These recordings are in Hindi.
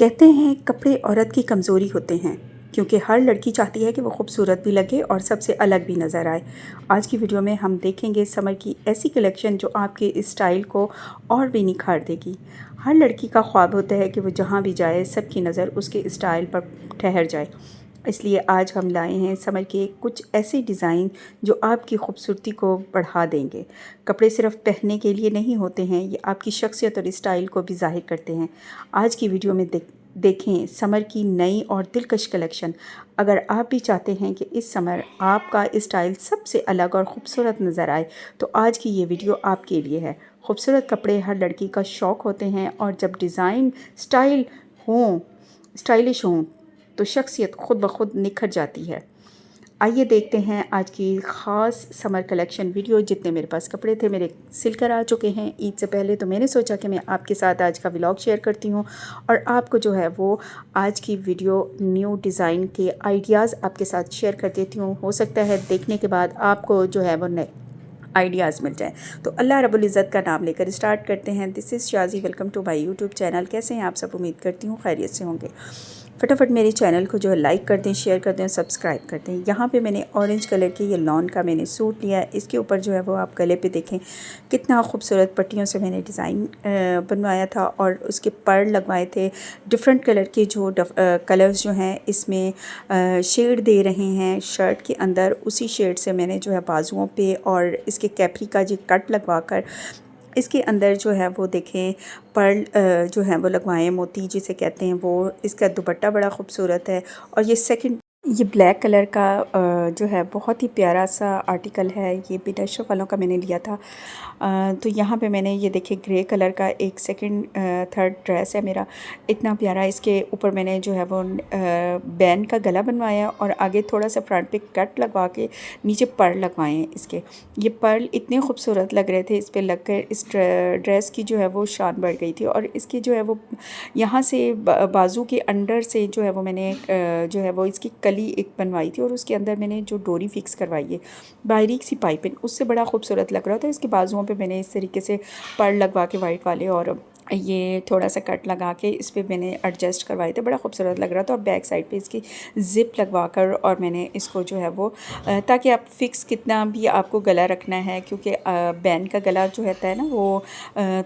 कहते हैं कपड़े औरत की कमज़ोरी होते हैं क्योंकि हर लड़की चाहती है कि वो खूबसूरत भी लगे और सबसे अलग भी नज़र आए। आज की वीडियो में हम देखेंगे समर की ऐसी कलेक्शन जो आपके स्टाइल को और भी निखार देगी। हर लड़की का ख्वाब होता है कि वो जहाँ भी जाए सबकी नज़र उसके स्टाइल पर ठहर जाए। इसलिए आज हम लाए हैं समर के कुछ ऐसे डिज़ाइन जो आपकी खूबसूरती को बढ़ा देंगे। कपड़े सिर्फ पहनने के लिए नहीं होते हैं, ये आपकी शख्सियत और स्टाइल को भी ज़ाहिर करते हैं। आज की वीडियो में देखें समर की नई और दिलकश कलेक्शन। अगर आप भी चाहते हैं कि इस समर आपका स्टाइल सबसे अलग और ख़ूबसूरत नज़र आए तो आज की ये वीडियो आपके लिए है। खूबसूरत कपड़े हर लड़की का शौक़ होते हैं और जब डिज़ाइन स्टाइलिश हों तो शख्सियत खुद ब खुद निखर जाती है। आइए देखते हैं आज की ख़ास समर कलेक्शन वीडियो। जितने मेरे पास कपड़े थे मेरे सिल कर आ चुके हैं ईद से पहले, तो मैंने सोचा कि मैं आपके साथ आज का व्लॉग शेयर करती हूँ और आपको जो है वो आज की वीडियो न्यू डिज़ाइन के आइडियाज़ आपके साथ शेयर कर देती हूँ। हो सकता है देखने के बाद आपको जो है वो नए आइडियाज़ मिल जाए। तो अल्लाह रब्बुल इज़्ज़त का नाम लेकर स्टार्ट करते हैं। This is Shazi, welcome to my YouTube channel. कैसे हैं आप सब? उम्मीद करती हूँ खैरियत से होंगे। फटाफट मेरे चैनल को जो है लाइक कर दें, शेयर कर दें, सब्सक्राइब कर दें। यहाँ पे मैंने ऑरेंज कलर के ये लॉन का मैंने सूट लिया है। इसके ऊपर जो है वो आप गले पे देखें कितना खूबसूरत पट्टियों से मैंने डिज़ाइन बनवाया था और उसके पर्ल लगवाए थे। डिफरेंट कलर के जो कलर्स जो हैं इसमें शेड दे रहे हैं शर्ट के अंदर, उसी शेड से मैंने जो है बाजुओं पे और इसके कैपरी का जो कट लगवा कर इसके अंदर जो है वो देखें पर्ल जो है वो लगवाए, मोती जिसे कहते हैं वो। इसका दुपट्टा बड़ा खूबसूरत है और ये ब्लैक कलर का जो है बहुत ही प्यारा सा आर्टिकल है। ये बिडशो वालों का मैंने लिया था। तो यहाँ पे मैंने ये देखे ग्रे कलर का एक थर्ड ड्रेस है मेरा, इतना प्यारा। इसके ऊपर मैंने जो है वो बैन का गला बनवाया और आगे थोड़ा सा फ्रंट पे कट लगवा के नीचे पर्ल लगवाए हैं इसके। ये पर्ल इतने खूबसूरत लग रहे थे इस पर लग कर, इस ड्रेस की जो है वो शान बढ़ गई थी। और इसकी जो है वो यहाँ से बाजू के अंडर से जो है वो मैंने जो है वो इसकी कली एक बनवाई थी और उसके अंदर मैंने जो डोरी फिक्स करवाई है बारीक सी पाइपिंग, उससे बड़ा खूबसूरत लग रहा था। इसके बाजुओं पे मैंने इस तरीके से पर्ल लगवा के वाइट वाले और ये थोड़ा सा कट लगा के इस पर मैंने एडजस्ट करवाए थे, बड़ा खूबसूरत लग रहा था। और बैक साइड पे इसकी ज़िप लगवा कर और मैंने इसको जो है वो ताकि आप फिक्स कितना भी आपको गला रखना है, क्योंकि बैन का गला जो रहता है ना वो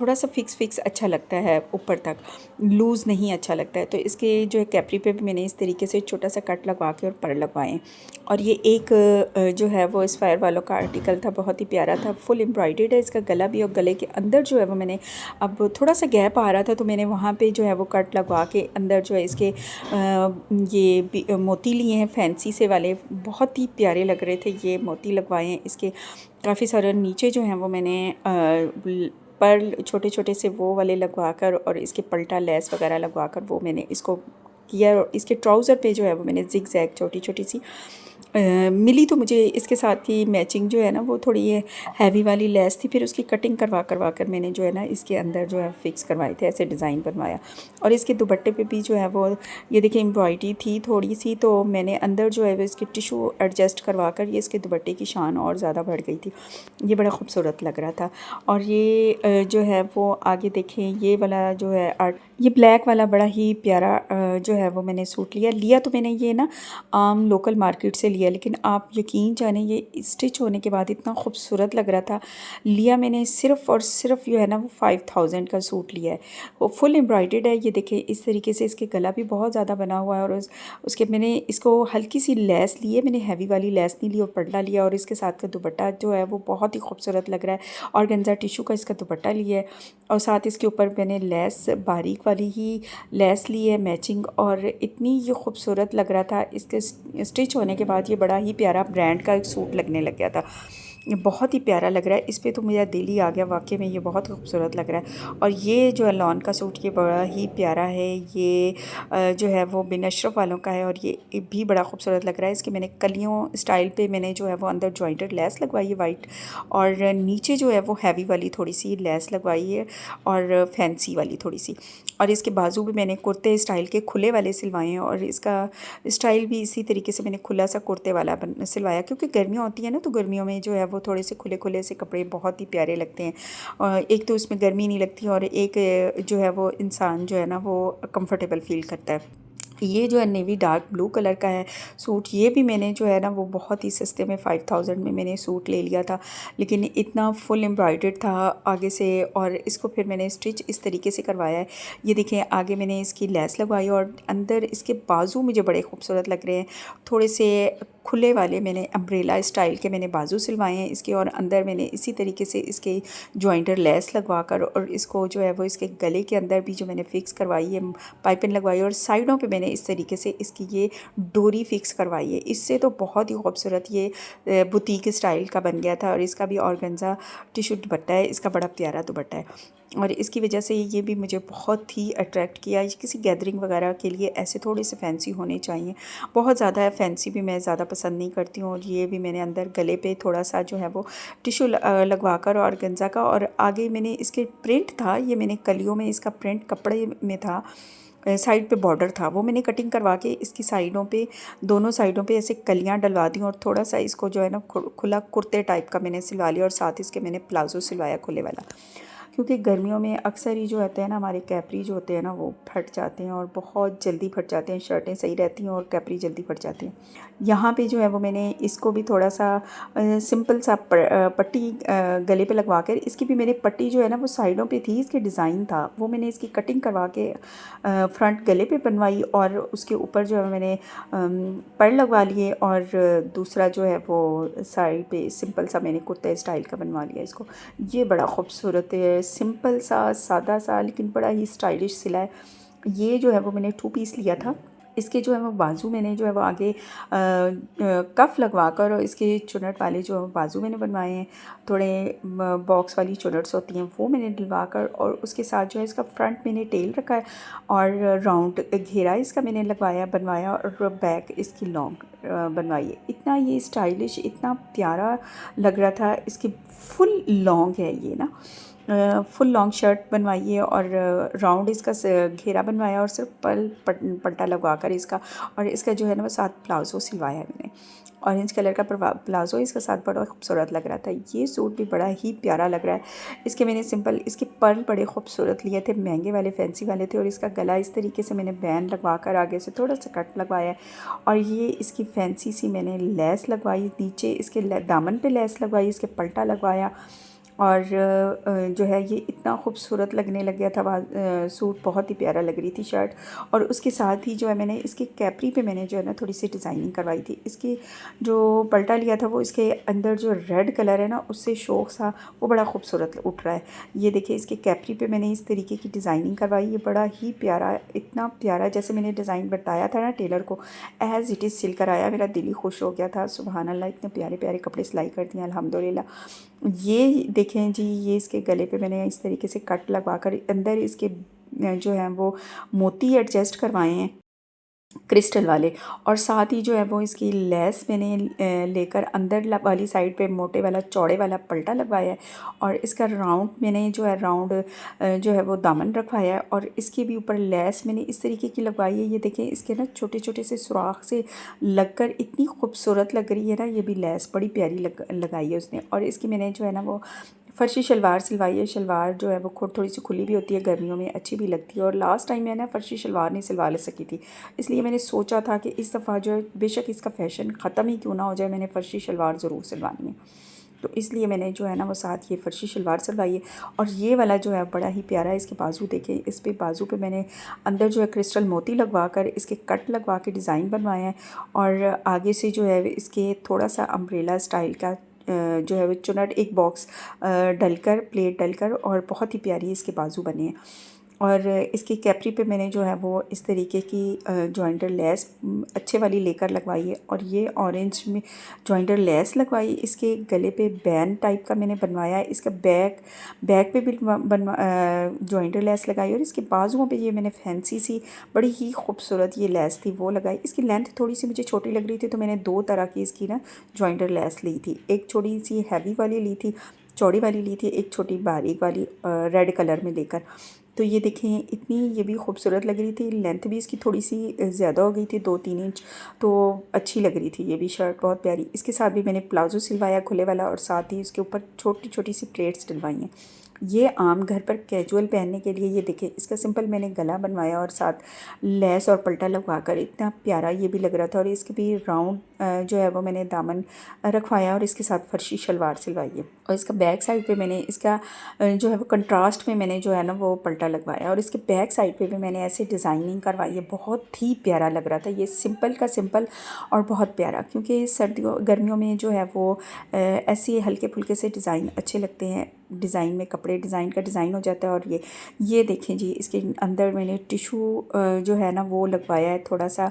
थोड़ा सा फिक्स अच्छा लगता है, ऊपर तक लूज़ नहीं अच्छा लगता है। तो इसके जो है कैपरी पे भी मैंने इस तरीके से छोटा सा कट लगवा के और पर्ल लगवाए। और ये एक जो है वो स्पायर वालों का आर्टिकल था, बहुत ही प्यारा था, फुल एम्ब्रॉयडर्ड है इसका गला भी। और गले के अंदर जो है वो मैंने अब थोड़ा सा गैप आ रहा था तो मैंने वहाँ पे जो है वो कट लगवा के अंदर जो है इसके ये मोती लिए हैं फैंसी से वाले, बहुत ही प्यारे लग रहे थे ये मोती लगवाए हैं इसके काफ़ी सारे। नीचे जो हैं वो मैंने पर्ल छोटे छोटे से वो वाले लगवा कर और इसके पल्टा लेस वगैरह लगवा कर वो मैंने इसको किया। और इसके ट्राउज़र पे जो है वो मैंने जिग जैग छोटी छोटी सी मिली, तो मुझे इसके साथ ही मैचिंग जो है ना वो थोड़ी ये हैवी वाली लेस थी। फिर उसकी कटिंग करवा कर मैंने जो है ना इसके अंदर जो है फिक्स करवाए थे, ऐसे डिज़ाइन बनवाया। और इसके दुपट्टे पे भी जो है वो ये देखिए एम्ब्रॉयडरी थी थोड़ी सी, तो मैंने अंदर जो है वो इसके टिशू एडजस्ट करवा कर ये इसके दुपट्टे की शान और ज़्यादा बढ़ गई थी। ये बड़ा खूबसूरत लग रहा था। और ये जो है वो आगे देखें ये वाला जो है ये ब्लैक वाला बड़ा ही प्यारा जो है वो मैंने सूट लिया तो मैंने ये ना आम लोकल मार्केट से लिया, लेकिन आप यकीन जाने ये स्टिच होने के बाद इतना खूबसूरत लग रहा था। लिया मैंने सिर्फ़ और सिर्फ जो है ना वो 5000 का सूट लिया है। वो फुल एम्ब्रॉयडर्ड है, ये देखिए इस तरीके से इसके गला भी बहुत ज़्यादा बना हुआ है। और उसके मैंने इसको हल्की सी लेस ली है, मैंने हैवी वाली लेस नहीं ली और पल्ला लिया। और इसके साथ का दुपट्टा जो है वो बहुत ही खूबसूरत लग रहा है और गंजा टिशू का इसका दुपट्टा लिया है। और साथ इसके ऊपर मैंने लेस बारीक वाली ही लेस ली है मैचिंग, और इतनी ये खूबसूरत लग रहा था। इसके स्टिच होने के बाद ये बड़ा ही प्यारा ब्रांड का एक सूट लगने लग गया था। ये बहुत ही प्यारा लग रहा है, इस पे तो मेरा दिल ही आ गया, वाकई में ये बहुत खूबसूरत लग रहा है। और ये जो है लॉन का सूट ये बड़ा ही प्यारा है, ये जो है वो बिन अशरफ वालों का है और ये भी बड़ा खूबसूरत लग रहा है। इसके मैंने कलियों स्टाइल पे मैंने जो है वो अंदर जॉइंटेड लेस लगवाई है वाइट, और नीचे जो है वो हैवी वाली थोड़ी सी लेस लगवाई है और फैंसी वाली थोड़ी सी। और इसके बाजू भी मैंने कुर्ते स्टाइल के खुले वाले सिलवाए हैं और इसका स्टाइल भी इसी तरीके से मैंने खुला सा कुर्ते वाला सिलवाया, क्योंकि गर्मियाँ होती हैं ना तो गर्मियों में जो है वो वो थोड़े से खुले खुले से कपड़े बहुत ही प्यारे लगते हैं। और एक तो उसमें गर्मी नहीं लगती और एक जो है वो इंसान जो है ना वो कंफर्टेबल फील करता है। ये जो है नेवी डार्क ब्लू कलर का है सूट, ये भी मैंने जो है ना वो बहुत ही सस्ते में 5000 में मैंने सूट ले लिया था, लेकिन इतना फुल एम्ब्रॉयडर्ड था आगे से। और इसको फिर मैंने स्टिच इस तरीके से करवाया है। ये देखें, आगे मैंने इसकी लेस लगवाई और अंदर इसके बाजू मुझे बड़े खूबसूरत लग रहे हैं। थोड़े से खुले वाले मैंने अम्ब्रेला स्टाइल के मैंने बाजू सिलवाए हैं इसके, और अंदर मैंने इसी तरीके से इसके जॉइंटर लेस लगवा कर और इसको जो है वो इसके गले के अंदर भी जो मैंने फ़िक्स करवाई है पाइपिंग लगवाई, और साइडों पे मैंने इस तरीके से इसकी ये डोरी फिक्स करवाई है। इससे तो बहुत ही खूबसूरत ये बुटीक स्टाइल का बन गया था। और इसका भी ऑर्गेन्जा टिश्यू दुपट्टा है, इसका बड़ा प्यारा दुपट्टा है और इसकी वजह से ये भी मुझे बहुत ही अट्रैक्ट किया। किसी गैदरिंग वगैरह के लिए ऐसे थोड़े से फैंसी होने चाहिए, बहुत ज़्यादा फैंसी भी मैं ज़्यादा पसंद नहीं करती हूँ। और ये भी मैंने अंदर गले पे थोड़ा सा जो है वो टिश्यू लगवा कर ऑर्गेन्जा का, और आगे मैंने इसके प्रिंट था, ये मैंने कलियों में इसका प्रिंट कपड़े में था, साइड पे बॉर्डर था, वो मैंने कटिंग करवा के इसकी साइडों पे दोनों साइडों पे ऐसे कलियां डलवा दी और थोड़ा सा इसको जो है ना खुला कुर्ते टाइप का मैंने सिलवा लिया, और साथ इसके मैंने प्लाजो सिलवाया खुले वाला। क्योंकि गर्मियों में अक्सर ही जो होते हैं ना हमारे कैपरी जो होते हैं ना वो फट जाते हैं और बहुत जल्दी फट जाते हैं। शर्टें सही रहती हैं और कैपरी जल्दी फट जाती हैं। यहाँ पे जो है वो मैंने इसको भी थोड़ा सा सिंपल सा पट्टी गले पे लगवा कर, इसकी भी मैंने पट्टी जो है ना वो साइडों पे थी, इसके डिज़ाइन था, वो मैंने इसकी कटिंग करवा के फ्रंट गले पे बनवाई, और उसके ऊपर जो है मैंने पर्ल लगवा लिए, और दूसरा जो है वो साइड पे सिंपल सा मैंने कुर्ते स्टाइल का बनवा लिया इसको। ये बड़ा खूबसूरत है, सिंपल सा सादा सा लेकिन बड़ा ही स्टाइलिश सिला है। ये जो है वो मैंने 2 पीस लिया था। इसके जो है वो बाजू मैंने जो है वो आगे कफ लगवा कर और इसके चुनट वाले जो बाजू मैंने बनवाए हैं, थोड़े बॉक्स वाली चुनट्स होती हैं वो मैंने डलवा कर, और उसके साथ जो है इसका फ्रंट मैंने टेल रखा है और राउंड घेरा इसका मैंने लगवाया बनवाया, और बैक इसकी लॉन्ग बनवाई है। इतना ये स्टाइलिश, इतना प्यारा लग रहा था। इसकी फुल लॉन्ग है ये ना, फुल लॉन्ग शर्ट बनवाई है और राउंड इसका घेरा बनवाया और सिर्फ पट्टा लगवा कर इसका, और इसका जो है ना वो साथ प्लाजो सिलवाया है मैंने। ऑरेंज कलर का प्लाजो इसका साथ बड़ा खूबसूरत लग रहा था। ये सूट भी बड़ा ही प्यारा लग रहा है। इसके मैंने सिंपल इसके पर्ल बड़े खूबसूरत लिए थे, महंगे वाले फैंसी वाले थे, और इसका गला इस तरीके से मैंने बैन लगवा कर आगे से थोड़ा सा कट लगवाया है, और ये इसकी फैंसी सी मैंने लेस लगवाई, नीचे इसके दामन पे लेस लगवाई, इसके पल्टा लगवाया, और जो है ये इतना खूबसूरत लगने लग गया था। सूट बहुत ही प्यारा लग रही थी शर्ट, और उसके साथ ही जो है मैंने इसकी कैपरी पे मैंने जो है ना थोड़ी सी डिज़ाइनिंग करवाई थी। इसकी जो पल्टा लिया था वो इसके अंदर जो रेड कलर है ना उससे शौक सा वो बड़ा खूबसूरत उठ रहा है। ये देखिए इसके कैपरी पे मैंने इस तरीके की डिज़ाइनिंग करवाई, ये बड़ा ही प्यारा, इतना प्यारा जैसे मैंने डिज़ाइन बताया था ना टेलर को, एज़ इट इज़ सिल कर आया। मेरा दिल ही खुश हो गया था, सुभान अल्लाह, इतने प्यारे प्यारे कपड़े सिलाई कर दिए अल्हम्दुलिल्लाह। ये देखें जी, ये इसके गले पे मैंने इस तरीके से कट लगवा कर अंदर इसके जो है वो मोती एडजस्ट करवाए हैं क्रिस्टल वाले, और साथ ही जो है वो इसकी लेस मैंने लेकर अंदर वाली साइड पे मोटे वाला चौड़े वाला पल्टा लगवाया है, और इसका राउंड मैंने जो है राउंड जो है वो दामन रखवाया है, और इसके भी ऊपर लेस मैंने इस तरीके की लगवाई है। ये देखें इसके ना छोटे छोटे से सुराख से लगकर इतनी खूबसूरत लग रही है ना, ये भी लेस बड़ी प्यारी लगाई है उसने। और इसकी मैंने जो है ना वो फर्शी शलवार सिलवाई है। शलवार जो है वो खुद थोड़ी सी खुली भी होती है, गर्मियों में अच्छी भी लगती है, और लास्ट टाइम मैं ना फर्शी शलवार नहीं सिलवा ले सकी थी, इसलिए मैंने सोचा था कि इस दफ़ा जो है बेशक इसका फ़ैशन ख़त्म ही क्यों ना हो जाए, मैंने फ़र्शी शलवार ज़रूर सिलवानी है। तो इसलिए मैंने जो है ना वो साथ ये फ़र्शी शलवार सिलवाई है। और ये वाला जो है बड़ा ही प्यारा है। इसके बाजू देखें, इस पे बाजू पे मैंने अंदर जो है क्रिस्टल मोती लगवा कर इसके कट लगवा के डिज़ाइन बनवाया है, और आगे से जो है इसके थोड़ा सा अम्ब्रेला स्टाइल का जो है वो चुनट एक बॉक्स डलकर प्लेट डलकर, और बहुत ही प्यारी इसके बाजू बने हैं। और इसकी कैपरी पे मैंने जो है वो इस तरीके की जॉइंटर लेस अच्छे वाली लेकर लगवाई है, और ये ऑरेंज में जॉइंटर लेस लगवाई। इसके गले पे बैन टाइप का मैंने बनवाया है। इसका बैक पे भी जॉइंटर लेस लगाई, और इसके बाजुओं पे ये मैंने फैंसी सी बड़ी ही खूबसूरत ये लेस थी वो लगाई। इसकी लेंथ थोड़ी सी मुझे छोटी लग रही थी, तो मैंने 2 तरह की इसकी ना जॉइंटर लेस ली थी। एक छोटी सी हैवी वाली ली थी, चौड़ी वाली ली थी, एक छोटी बारीक वाली रेड कलर में लेकर। तो ये देखें इतनी ये भी खूबसूरत लग रही थी, लेंथ भी इसकी थोड़ी सी ज़्यादा हो गई थी 2-3 इंच, तो अच्छी लग रही थी ये भी शर्ट, बहुत प्यारी। इसके साथ भी मैंने प्लाजो सिलवाया खुले वाला, और साथ ही उसके ऊपर छोटी छोटी सी प्लेट्स डलवाई हैं। ये आम घर पर कैजुअल पहनने के लिए। ये देखिए इसका सिंपल मैंने गला बनवाया और साथ लेस और पल्टा लगवा कर इतना प्यारा ये भी लग रहा था। और इसके भी राउंड जो है वो मैंने दामन रखवाया और इसके साथ फर्शी शलवार सिलवाई है। और इसका बैक साइड पे मैंने इसका जो है वो कंट्रास्ट में मैंने जो है ना वो पल्टा लगवाया, और इसके बैक साइड पे भी मैंने ऐसे डिज़ाइनिंग करवाई है। बहुत ही प्यारा लग रहा था ये, सिंपल का सिंपल और बहुत प्यारा, क्योंकि सर्दियों गर्मियों में जो है वो ऐसे हल्के फुल्के से डिज़ाइन अच्छे लगते हैं। डिज़ाइन में कपड़े डिज़ाइन का डिज़ाइन हो जाता है। और ये देखें जी, इसके अंदर मैंने टिशू जो है ना वो लगवाया है थोड़ा सा।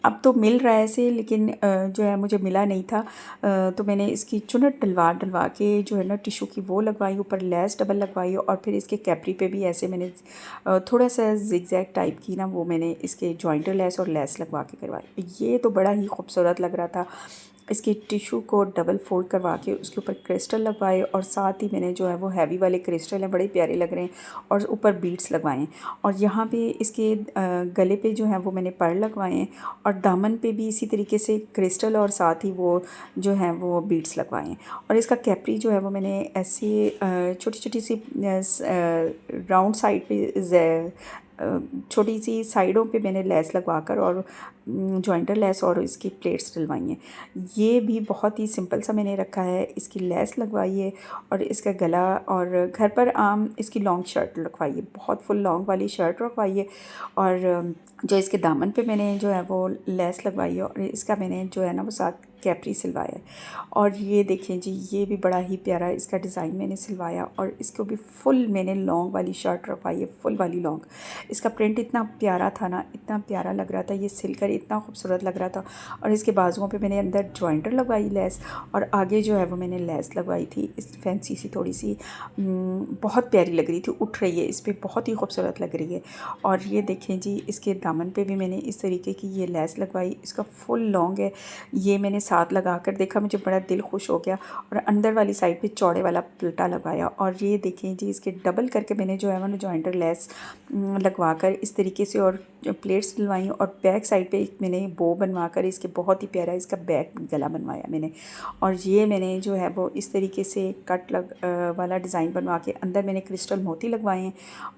अब तो मिल रहा है ऐसे, लेकिन जो है मुझे मिला नहीं था, तो मैंने इसकी चुनट डलवा के जो है ना टिशू की वो लगवाई, ऊपर लेस डबल लगवाई, और फिर इसके कैपरी पे भी ऐसे मैंने थोड़ा सा जिगजैग टाइप की ना वो मैंने इसके जॉइंटर लेस और लेस लगवा के करवाई। ये तो बड़ा ही खूबसूरत लग रहा था। इसकी टिशू को डबल फोल्ड करवा के उसके ऊपर क्रिस्टल लगवाए, और साथ ही मैंने जो है वो हैवी वाले क्रिस्टल हैं, बड़े प्यारे लग रहे हैं, और ऊपर बीड्स लगवाए हैं। और यहाँ पे इसके गले पे जो है वो मैंने पर्ल लगवाए हैं, और दामन पे भी इसी तरीके से क्रिस्टल और साथ ही वो जो है वो बीड्स लगवाए हैं। और इसका कैपरी जो है वो मैंने ऐसे छोटी छोटी सी राउंड साइड पे छोटी सी साइडों पे मैंने लेस लगवा कर और जॉइंटर लेस और इसकी प्लेट्स डलवाई हैं। ये भी बहुत ही सिंपल सा मैंने रखा है। इसकी लेस लगवाई है और इसका गला, और घर पर आम इसकी लॉन्ग शर्ट रखवाई है, बहुत फुल लॉन्ग वाली शर्ट रखवाई है। और जो इसके दामन पे मैंने जो है वो लेस लगवाई है, और इसका मैंने जो है ना वो साथ कैपरी सिलवाया है। और ये देखें जी, ये भी बड़ा ही प्यारा इसका डिज़ाइन मैंने सिलवाया, और इसको भी फुल मैंने लॉन्ग वाली शर्ट रखवाई है, फुल वाली लॉन्ग। इसका प्रिंट इतना प्यारा था ना, इतना प्यारा लग रहा था, ये सिलकर इतना खूबसूरत लग रहा था। और इसके बाजुओं पे मैंने अंदर जॉइंटर लगवाई लेस, और आगे जो है वो मैंने लेस लगवाई थी इस फैंसी सी थोड़ी सी, बहुत प्यारी लग रही थी, उठ रही है इस पर, बहुत ही खूबसूरत लग रही है। और ये देखें जी, इसके दामन पे भी मैंने इस तरीके की ये लेस लगवाई, इसका फुल लॉन्ग है। ये मैंने साथ लगा कर देखा, मुझे बड़ा दिल खुश हो गया, और अंदर वाली साइड पे चौड़े वाला पलटा लगाया। और ये देखें जी, इसके डबल करके मैंने जो है वो जॉइंटर लेस लगवा कर इस तरीके से और प्लेट्स डलवाई, और बैक साइड पे मैंने बो बनवा कर इसके बहुत ही प्यारा इसका बैक गला बनवाया मैंने। और ये मैंने जो है वो इस तरीके से कट वाला डिज़ाइन बनवा के अंदर मैंने क्रिस्टल मोती लगवाए हैं,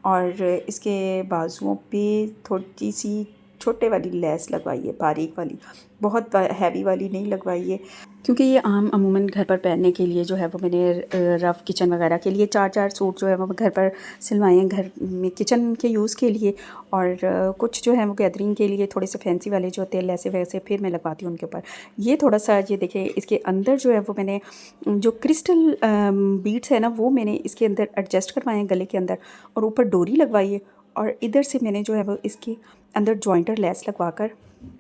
और इसके बाजुओं पे थोड़ी सी छोटे वाली लेस लगवाई है, बारीक वाली, बहुत हैवी वाली नहीं लगवाई है, क्योंकि ये आम अमूमन घर पर पहनने के लिए जो है वो मैंने रफ़ किचन वगैरह के लिए 4-4 सूट जो है वो घर पर सिलवाए हैं, घर में किचन के यूज़ के लिए। और कुछ जो है वो गैदरिंग के लिए थोड़े से फैंसी वाले जो होते हैं लैसे वैसे फिर मैं लगवाती हूँ उनके ऊपर। ये थोड़ा सा ये देखिए, इसके अंदर जो है वो मैंने जो क्रिस्टल बीड्स है ना वो मैंने इसके अंदर एडजस्ट करवाए हैं गले के अंदर, और ऊपर डोरी लगवाई है। और इधर से मैंने जो है वो इसके अंदर जॉइंटर लेस लगवा कर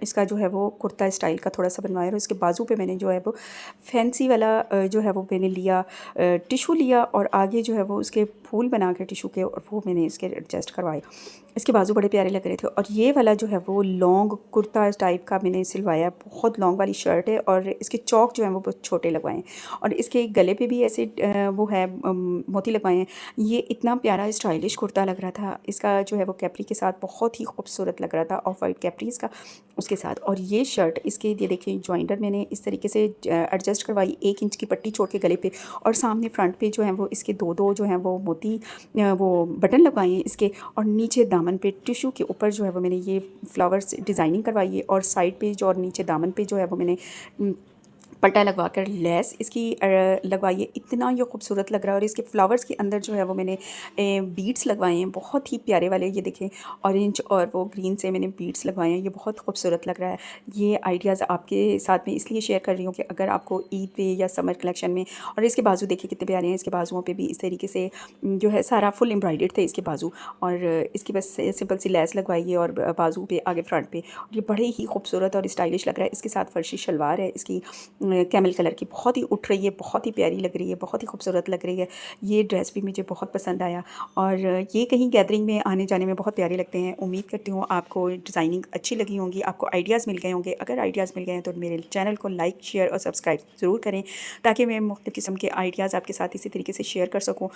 इसका जो है वो कुर्ता स्टाइल का थोड़ा सा बनवाया, और इसके बाजू पे मैंने जो है वो फैंसी वाला जो है वो मैंने लिया टिशू लिया, और आगे जो है वो उसके फूल बना के टिशू के, और वो मैंने इसके एडजस्ट करवाए। इसके बाजू बड़े प्यारे लग रहे थे। और ये वाला जो है वो लॉन्ग कुर्ता टाइप का मैंने सिलवाया, बहुत लॉन्ग वाली शर्ट है, और इसके चौक जो है वो बहुत छोटे लगवाए हैं, और इसके गले पे भी ऐसे वो है मोती लगवाए हैं। ये इतना प्यारा स्टाइलिश कुर्ता लग रहा था, इसका जो है वो कैपरी के साथ बहुत ही खूबसूरत लग रहा था, ऑफ वाइट कैपरी इसका उसके साथ। और ये शर्ट इसके ये देखिए जॉइंटर मैंने इस तरीके से एडजस्ट करवाई, 1 इंच की पट्टी छोड़ के गले पे, और सामने फ्रंट पे जो है वो इसके दो जो हैं वो मोती वो बटन लगवाए हैं इसके, और नीचे दामन पे टिशू के ऊपर जो है वो मैंने ये फ्लावर्स डिज़ाइनिंग करवाई है, और साइड पे जो और नीचे दामन पे जो है वो मैंने पट्टा लगवा कर लेस इसकी लगवाई है। इतना ये खूबसूरत लग रहा है, और इसके फ्लावर्स के अंदर जो है वो मैंने बीड्स लगवाए हैं, बहुत ही प्यारे वाले। ये देखें ऑरेंज और वो ग्रीन से मैंने बीड्स लगवाए हैं, ये बहुत खूबसूरत लग रहा है। ये आइडियाज़ आपके साथ में इसलिए शेयर कर रही हूँ कि अगर आपको ईद पे या समर कलेक्शन में, और इसके बाजू देखिए कितने प्यारे हैं, इसके बाजुओं पर भी इस तरीके से जो है सारा फुल एम्ब्रॉयडर्ड थे इसके बाजू, और इसकी बस सिंपल सी लेस लगवाई है, और बाजू पे आगे फ्रंट पे, ये बड़े ही खूबसूरत और स्टाइलिश लग रहा है। इसके साथ फर्शी शलवार है इसकी कैमल कलर की, बहुत ही उठ रही है, बहुत ही प्यारी लग रही है, बहुत ही खूबसूरत लग रही है। ये ड्रेस भी मुझे बहुत पसंद आया, और ये कहीं गैदरिंग में आने जाने में बहुत प्यारे लगते हैं। उम्मीद करती हूँ आपको डिज़ाइनिंग अच्छी लगी होंगी, आपको आइडियाज़ मिल गए होंगे। अगर आइडियाज़ मिल गए हैं तो मेरे चैनल को लाइक शेयर और सब्सक्राइब ज़रूर करें, ताकि मैं मुख्तलिफ़ किस्म के आइडियाज़ आपके साथ इसी तरीके से शेयर कर सकूँ।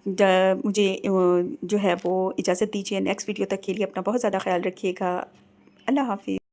मुझे जो है वो इजाज़त दीजिए। नेक्स्ट वीडियो तक के लिए अपना बहुत ज़्यादा ख्याल रखिएगा। अल्लाह हाफ़िज़।